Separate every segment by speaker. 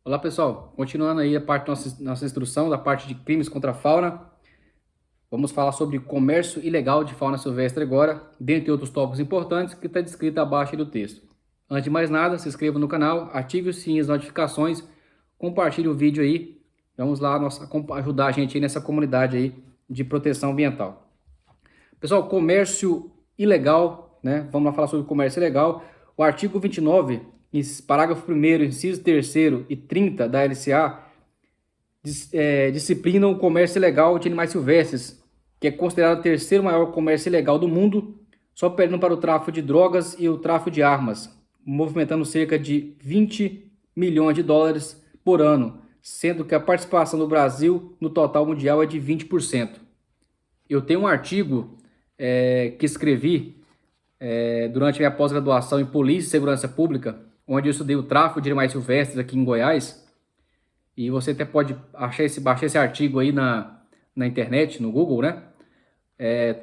Speaker 1: Olá pessoal, continuando aí a parte da nossa instrução da parte de crimes contra a fauna, vamos falar sobre comércio ilegal de fauna silvestre agora, dentre outros tópicos importantes que está descrito abaixo do texto. Antes de mais nada, se inscreva no canal, ative o sininho das notificações, compartilhe o vídeo aí, vamos lá ajudar a gente aí nessa comunidade aí de proteção ambiental. Pessoal, comércio ilegal, né? Vamos lá falar sobre comércio ilegal. O artigo 29, parágrafo 1º, inciso 3º e 30 da LCA disciplinam o comércio ilegal de animais silvestres, que é considerado o terceiro maior comércio ilegal do mundo, só perdendo para o tráfico de drogas e o tráfico de armas, movimentando cerca de 20 milhões de dólares por ano, sendo que a participação do Brasil no total mundial é de 20%. Eu tenho um artigo que escrevi durante minha pós-graduação em Polícia e Segurança Pública, onde eu estudei o tráfico de animais silvestres aqui em Goiás. E você até pode baixar esse artigo aí na internet, no Google, né?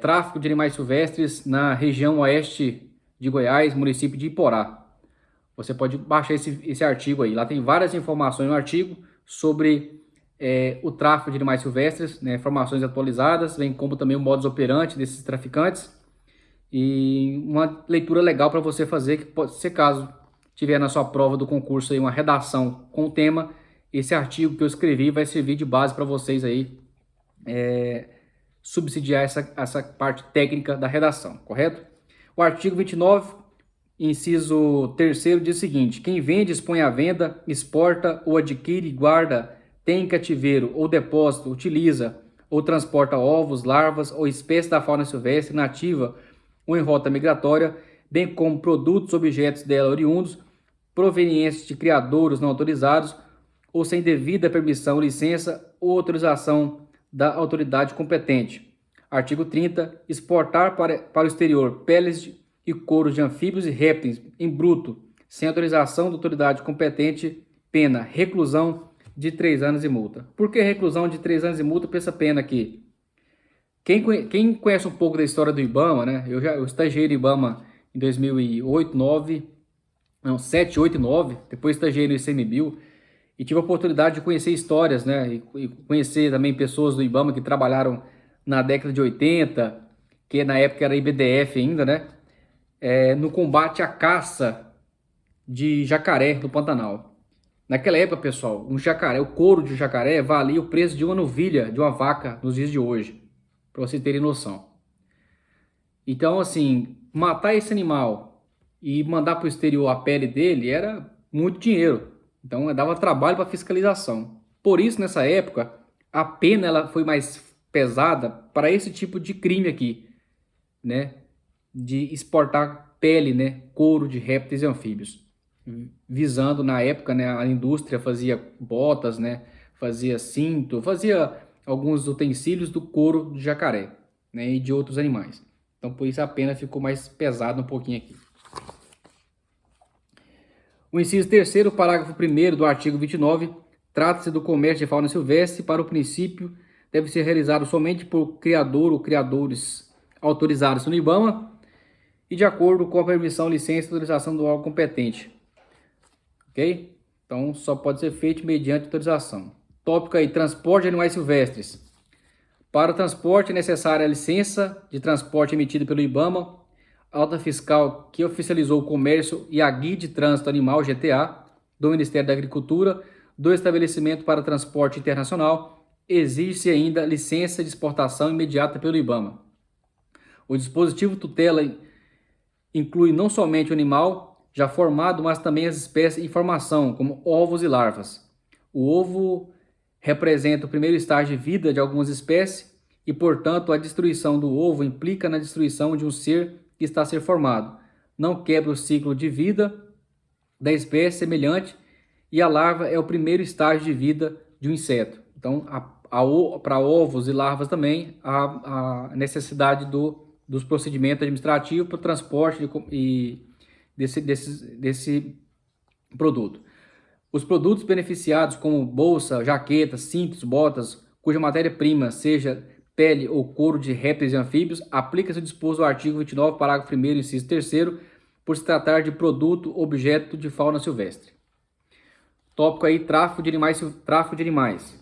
Speaker 1: Tráfico de animais silvestres na região oeste de Goiás, município de Iporá. Você pode baixar esse artigo aí. Lá tem várias informações no artigo sobre o tráfico de animais silvestres, né? Informações atualizadas, bem como também o modus operandi desses traficantes. E uma leitura legal para você fazer, que pode ser caso tiver na sua prova do concurso aí uma redação com o tema, esse artigo que eu escrevi vai servir de base para vocês aí subsidiar essa parte técnica da redação, correto? O artigo 29, inciso 3º diz o seguinte: quem vende, expõe à venda, exporta ou adquire, guarda, tem em cativeiro ou depósito, utiliza ou transporta ovos, larvas ou espécies da fauna silvestre nativa ou em rota migratória, bem como produtos, objetos dela oriundos, provenientes de criadouros não autorizados ou sem devida permissão, licença ou autorização da autoridade competente. Artigo 30. Exportar para o exterior peles e couro de anfíbios e répteis em bruto, sem autorização da autoridade competente, pena reclusão de 3 anos e multa. Por que reclusão de 3 anos e multa para essa pena aqui? Quem conhece um pouco da história do IBAMA, né? Eu estagiei no IBAMA em 2008, 7, 8 e 9, depois estagiei no ICMBio e tive a oportunidade de conhecer histórias, né? E conhecer também pessoas do IBAMA que trabalharam na década de 80, que na época era IBDF ainda, né? No combate à caça de jacaré no Pantanal. Naquela época, pessoal, o couro de jacaré valia o preço de uma novilha de uma vaca nos dias de hoje, para vocês terem noção. Então, assim, matar esse animal e mandar para o exterior a pele dele era muito dinheiro. Então, dava trabalho para fiscalização. Por isso, nessa época, a pena ela foi mais pesada para esse tipo de crime aqui, né? De exportar pele, né? Couro de répteis e anfíbios. Visando, na época, né? A indústria fazia botas, né? Fazia cinto, fazia alguns utensílios do couro de jacaré, né? E de outros animais. Então, por isso a pena ficou mais pesada um pouquinho aqui. O inciso 3º, parágrafo 1º do artigo 29, trata-se do comércio de fauna silvestre. Para o princípio, deve ser realizado somente por criador ou criadores autorizados no IBAMA e de acordo com a permissão, licença e autorização do órgão competente. Ok? Então, só pode ser feito mediante autorização. Tópico aí, transporte de animais silvestres. Para o transporte é necessária a licença de transporte emitida pelo IBAMA, a nota fiscal que oficializou o comércio e a Guia de Trânsito Animal, GTA, do Ministério da Agricultura, do estabelecimento para transporte internacional, exige-se ainda licença de exportação imediata pelo IBAMA. O dispositivo tutela inclui não somente o animal já formado, mas também as espécies em formação, como ovos e larvas. O ovo representa o primeiro estágio de vida de algumas espécies e, portanto, a destruição do ovo implica na destruição de um ser que está a ser formado. Não quebra o ciclo de vida da espécie semelhante e a larva é o primeiro estágio de vida de um inseto. Então, para ovos e larvas também, a necessidade dos procedimentos administrativos para o transporte desse produto. Os produtos beneficiados, como bolsa, jaquetas, cintos, botas, cuja matéria-prima seja pele ou couro de répteis e anfíbios, aplica-se o disposto do artigo 29, parágrafo 1º, inciso 3º, por se tratar de produto objeto de fauna silvestre. Tópico aí, tráfico de animais. Tráfico de animais.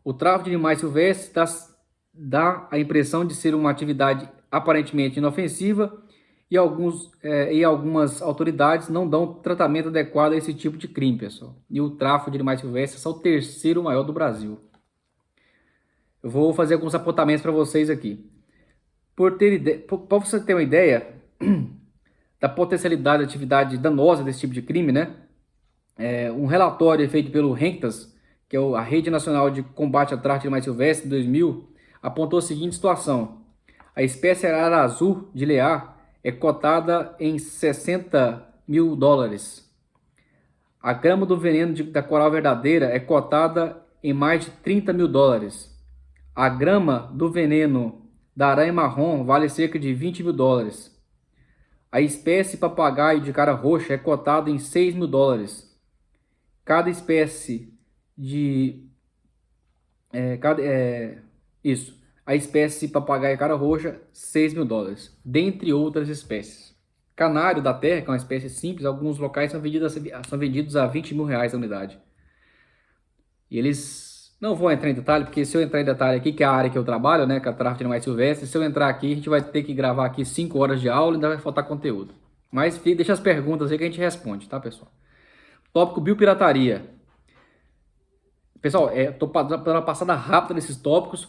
Speaker 1: O tráfico de animais silvestres dá a impressão de ser uma atividade aparentemente inofensiva e algumas autoridades não dão tratamento adequado a esse tipo de crime, pessoal. E o tráfico de animais silvestres é o terceiro maior do Brasil. Eu vou fazer alguns apontamentos para vocês aqui. Para você ter uma ideia da potencialidade de atividade danosa desse tipo de crime, né? Um relatório feito pelo RENCTAS, que é a Rede Nacional de Combate ao Tráfico de Animais Silvestres, de 2000, apontou a seguinte situação. A espécie arara azul de Lear é cotada em 60 mil dólares. A grama do veneno da coral verdadeira é cotada em mais de 30 mil dólares. A grama do veneno da aranha marrom vale cerca de 20 mil dólares. A espécie papagaio de cara roxa é cotada em 6 mil dólares. Cada espécie de... A espécie papagaio cara roxa, 6 mil dólares. Dentre outras espécies. Canário da terra, que é uma espécie simples, alguns locais são vendidos a 20 mil reais a unidade. E eles... Não vou entrar em detalhe, porque se eu entrar em detalhe aqui, que é a área que eu trabalho, né, que é o tráfico de animais silvestres, se eu entrar aqui, a gente vai ter que gravar aqui 5 horas de aula e ainda vai faltar conteúdo. Mas deixa as perguntas aí que a gente responde, tá, pessoal? Tópico biopirataria. Pessoal, estou dando uma passada rápida nesses tópicos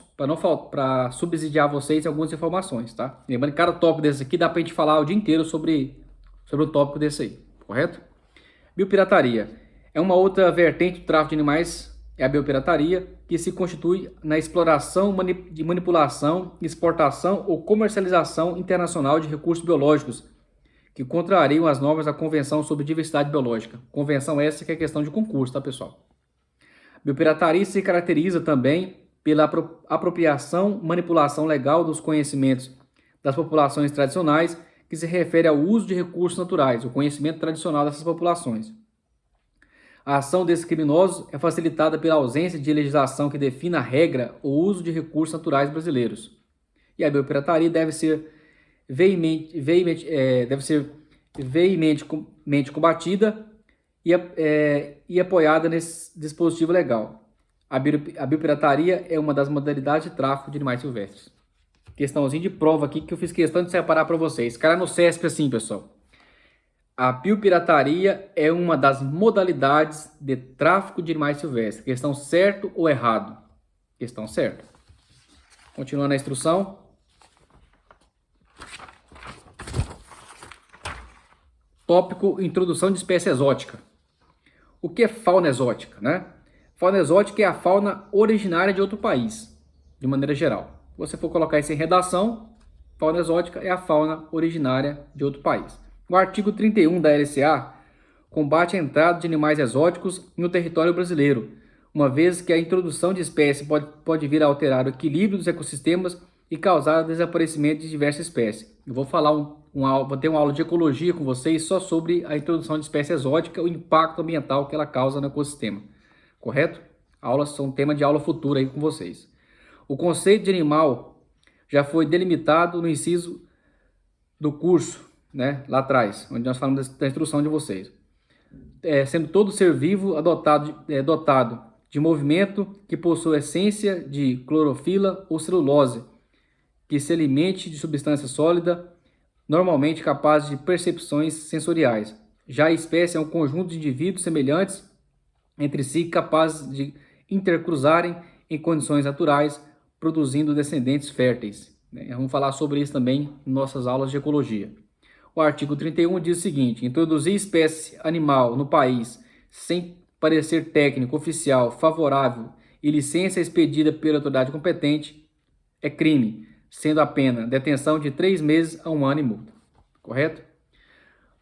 Speaker 1: para subsidiar vocês em algumas informações, tá? Lembrando que cada tópico desse aqui dá para a gente falar o dia inteiro sobre o tópico desse aí, correto? Biopirataria. É uma outra vertente do tráfico de animais, é a biopirataria, que se constitui na exploração, manipulação, exportação ou comercialização internacional de recursos biológicos que contrariam as normas da Convenção sobre Diversidade Biológica. Convenção essa que é questão de concurso, tá, pessoal? Biopirataria se caracteriza também pela apropriação, manipulação legal dos conhecimentos das populações tradicionais, que se refere ao uso de recursos naturais, o conhecimento tradicional dessas populações. A ação desses criminosos é facilitada pela ausência de legislação que defina a regra o uso de recursos naturais brasileiros. E a biopirataria deve ser veementemente combatida e apoiada nesse dispositivo legal. A biopirataria é uma das modalidades de tráfico de animais silvestres. Questãozinha de prova aqui que eu fiz questão de separar para vocês. Cara no CESP assim, pessoal. A biopirataria é uma das modalidades de tráfico de animais silvestres. Questão certo ou errado? Questão certa. Continuando a instrução. Tópico: introdução de espécie exótica. O que é fauna exótica, né? Fauna exótica é a fauna originária de outro país, de maneira geral. Se você for colocar isso em redação, fauna exótica é a fauna originária de outro país. O artigo 31 da LCA combate a entrada de animais exóticos no território brasileiro, uma vez que a introdução de espécies pode vir a alterar o equilíbrio dos ecossistemas e causar o desaparecimento de diversas espécies. Eu vou falar vou ter uma aula de ecologia com vocês só sobre a introdução de espécie exótica, o impacto ambiental que ela causa no ecossistema. Correto? Aulas são tema de aula futura aí com vocês. O conceito de animal já foi delimitado no inciso do curso, né, lá atrás, onde nós falamos da instrução de vocês. Sendo todo ser vivo dotado de movimento que possui essência de clorofila ou celulose, que se alimente de substância sólida, normalmente capaz de percepções sensoriais. Já a espécie é um conjunto de indivíduos semelhantes entre si, capazes de intercruzarem em condições naturais, produzindo descendentes férteis. Vamos falar sobre isso também em nossas aulas de ecologia. O artigo 31 diz o seguinte: introduzir espécie animal no país sem parecer técnico oficial favorável e licença expedida pela autoridade competente é crime, sendo a pena detenção de 3 meses a 1 ano e multa. Correto?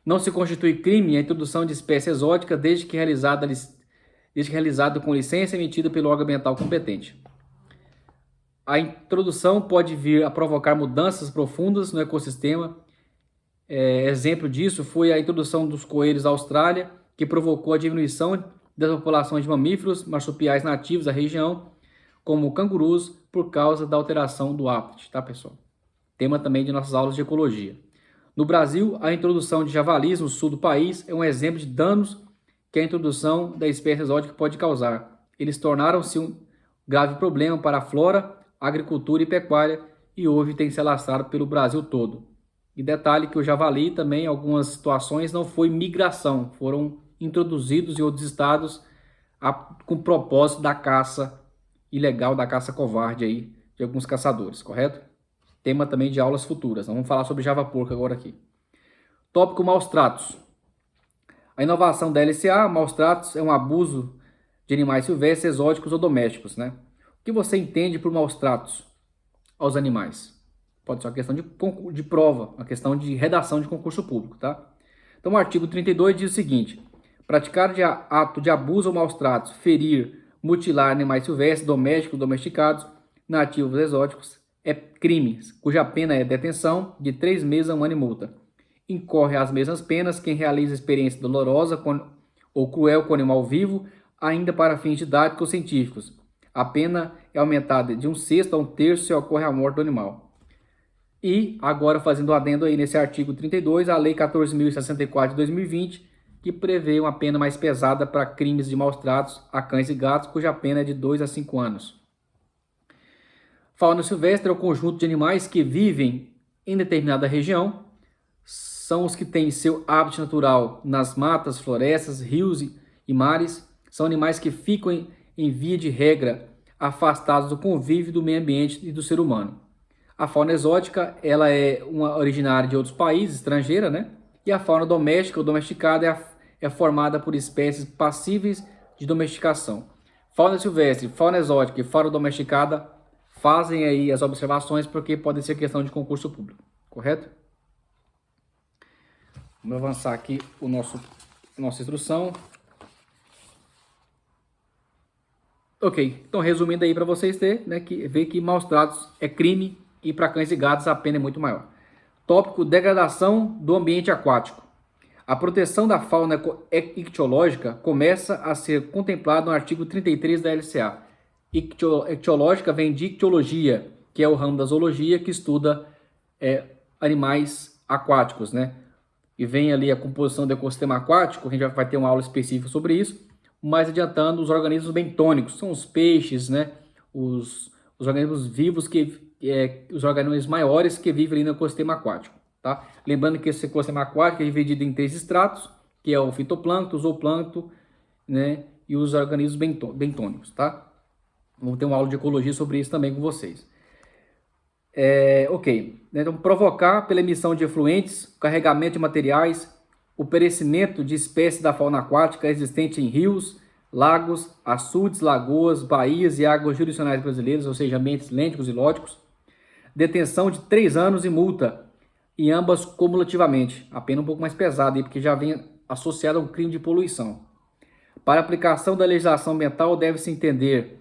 Speaker 1: Não se constitui crime a introdução de espécie exótica desde que realizado com licença emitida pelo órgão ambiental competente. A introdução pode vir a provocar mudanças profundas no ecossistema. Exemplo disso foi a introdução dos coelhos à Austrália, que provocou a diminuição das populações de mamíferos marsupiais nativos da região, como cangurus, por causa da alteração do hábitat, tá, pessoal? Tema também de nossas aulas de ecologia. No Brasil, a introdução de javalis no sul do país é um exemplo de danos que a introdução da espécie exótica pode causar. Eles tornaram-se um grave problema para a flora, agricultura e pecuária e hoje tem se alastrado pelo Brasil todo. E detalhe que o javali também, em algumas situações, não foi migração, foram introduzidos em outros estados com o propósito da caça ilegal, da caça covarde aí de alguns caçadores, correto? Tema também de aulas futuras. Vamos falar sobre javaporco agora aqui. Tópico maus tratos. A inovação da LCA, maus tratos, é um abuso de animais silvestres, exóticos ou domésticos, né? O que você entende por maus tratos aos animais? Pode ser uma questão de prova, uma questão de redação de concurso público, tá? Então o artigo 32 diz o seguinte: praticar de ato de abuso ou maus tratos, ferir, mutilar animais silvestres, domésticos, domesticados, nativos, exóticos, é crime, cuja pena é detenção de 3 meses a 1 ano e multa. Incorre as mesmas penas quem realiza experiência dolorosa ou cruel com animal vivo, ainda para fins didáticos ou científicos. A pena é aumentada de 1/6 a 1/3 se ocorre a morte do animal. E agora fazendo o adendo aí nesse artigo 32, a Lei 14.064 de 2020, que prevê uma pena mais pesada para crimes de maus tratos a cães e gatos, cuja pena é de 2 a 5 anos. Fauna silvestre é o conjunto de animais que vivem em determinada região, são os que têm seu hábitat natural nas matas, florestas, rios e mares, são animais que ficam em via de regra afastados do convívio do meio ambiente e do ser humano. A fauna exótica, ela é uma originária de outros países, estrangeira, né? E a fauna doméstica ou domesticada é formada por espécies passíveis de domesticação. Fauna silvestre, fauna exótica e fauna domesticada fazem aí as observações porque pode ser questão de concurso público, correto? Vamos avançar aqui nossa instrução. Ok, então resumindo aí para vocês ver que maus tratos é crime e para cães e gatos a pena é muito maior. Tópico: degradação do ambiente aquático. A proteção da fauna ictiológica começa a ser contemplada no artigo 33 da LCA. Ictiológica vem de ictiologia, que é o ramo da zoologia que estuda animais aquáticos, né? E vem ali a composição do ecossistema aquático, a gente vai ter uma aula específica sobre isso. Mais adiantando, os organismos bentônicos, são os peixes, né? Os organismos vivos, os organismos maiores que vivem ali no ecossistema aquático, tá? Lembrando que esse ecossistema aquático é dividido em 3 estratos, que é o fitoplâncton, o zooplâncton, né? E os organismos bentônicos, tá? Vamos ter uma aula de ecologia sobre isso também com vocês. Ok, então provocar pela emissão de efluentes, carregamento de materiais, o perecimento de espécies da fauna aquática existente em rios, lagos, açudes, lagoas, baías e águas jurisdicionais brasileiras, ou seja, ambientes lênticos e lóticos. Detenção de 3 anos e multa, e ambas cumulativamente. A pena um pouco mais pesada, porque já vem associada a um crime de poluição. Para aplicação da legislação ambiental, deve-se entender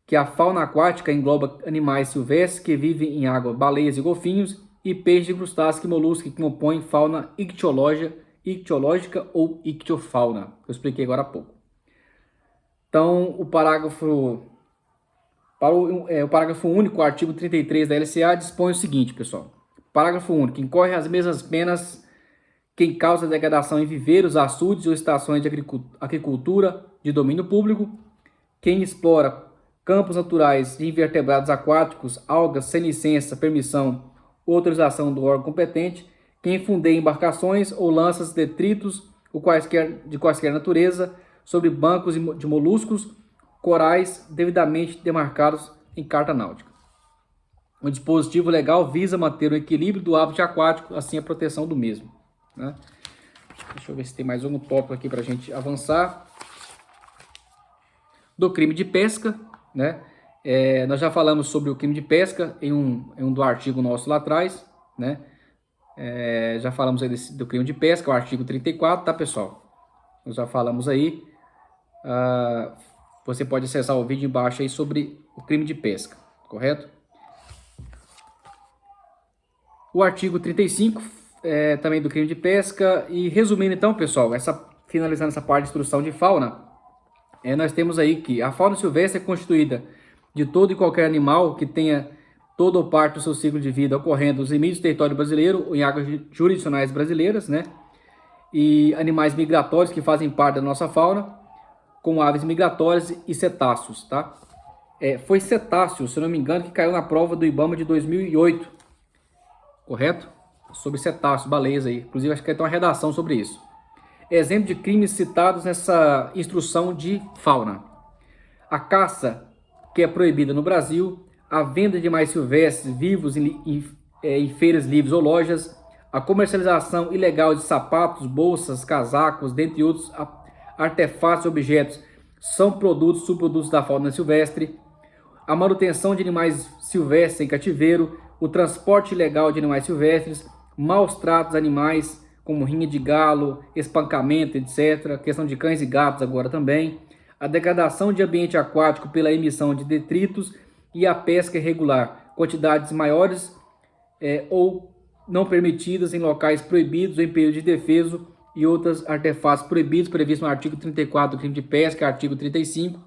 Speaker 1: que a fauna aquática engloba animais silvestres que vivem em água, baleias e golfinhos, e peixes, crustáceos e moluscos que compõem fauna ictiológica ou ictiofauna, que eu expliquei agora há pouco. Então, o parágrafo único, artigo 33 da LCA, dispõe o seguinte, pessoal. Parágrafo único: incorre as mesmas penas quem causa degradação em viveiros, açudes ou estações de agricultura de domínio público, quem explora campos naturais de invertebrados aquáticos, algas, sem licença, permissão ou autorização do órgão competente, quem fundeia embarcações ou lanças detritos de quaisquer natureza sobre bancos de moluscos, corais devidamente demarcados em carta náutica. O dispositivo legal visa manter o equilíbrio do hábitat aquático, assim a proteção do mesmo, né? Deixa eu ver se tem mais um tópico aqui para a gente avançar. Do crime de pesca, né? Nós já falamos sobre o crime de pesca em um do artigo nosso lá atrás, né? Já falamos aí do crime de pesca, o artigo 34, tá, pessoal? Nós já falamos aí. Você pode acessar o vídeo embaixo aí sobre o crime de pesca, correto? O artigo 35, também do crime de pesca. E resumindo então, pessoal, finalizando essa parte de instrução de fauna, nós temos aí que a fauna silvestre é constituída de todo e qualquer animal que tenha todo ou parte do seu ciclo de vida ocorrendo nos limites do território brasileiro ou em águas jurisdicionais brasileiras, né? e animais migratórios que fazem parte da nossa fauna, como aves migratórias e cetáceos, tá? Foi cetáceo, se eu não me engano, que caiu na prova do IBAMA de 2008, correto? Sobre cetáceos, baleias aí. Inclusive, acho que vai ter uma redação sobre isso. Exemplo de crimes citados nessa instrução de fauna: a caça, que é proibida no Brasil, a venda de animais silvestres vivos em feiras livres ou lojas, a comercialização ilegal de sapatos, bolsas, casacos, dentre outros artefatos e objetos, são produtos, subprodutos da fauna silvestre, a manutenção de animais silvestres em cativeiro, o transporte ilegal de animais silvestres, maus tratos a animais, como rinha de galo, espancamento, etc. Questão de cães e gatos agora também. A degradação de ambiente aquático pela emissão de detritos e a pesca irregular, quantidades maiores ou não permitidas em locais proibidos ou em período de defeso e outros artefatos proibidos, previsto no artigo 34 do crime de pesca, artigo 35.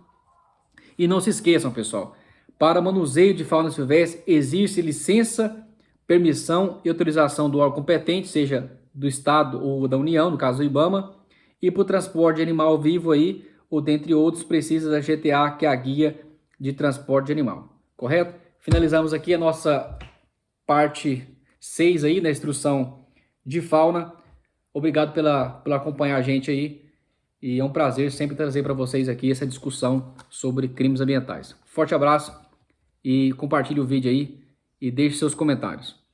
Speaker 1: E não se esqueçam, pessoal, para manuseio de fauna silvestre existe licença, permissão e autorização do órgão competente, seja do Estado ou da União, no caso do IBAMA, e para o transporte de animal vivo aí, ou dentre outros, precisa da GTA, que é a Guia de Transporte de Animal, correto? Finalizamos aqui a nossa parte 6 aí, na instrução de fauna. Obrigado pela acompanhar a gente aí, e é um prazer sempre trazer para vocês aqui essa discussão sobre crimes ambientais. Forte abraço e compartilhe o vídeo aí e deixe seus comentários.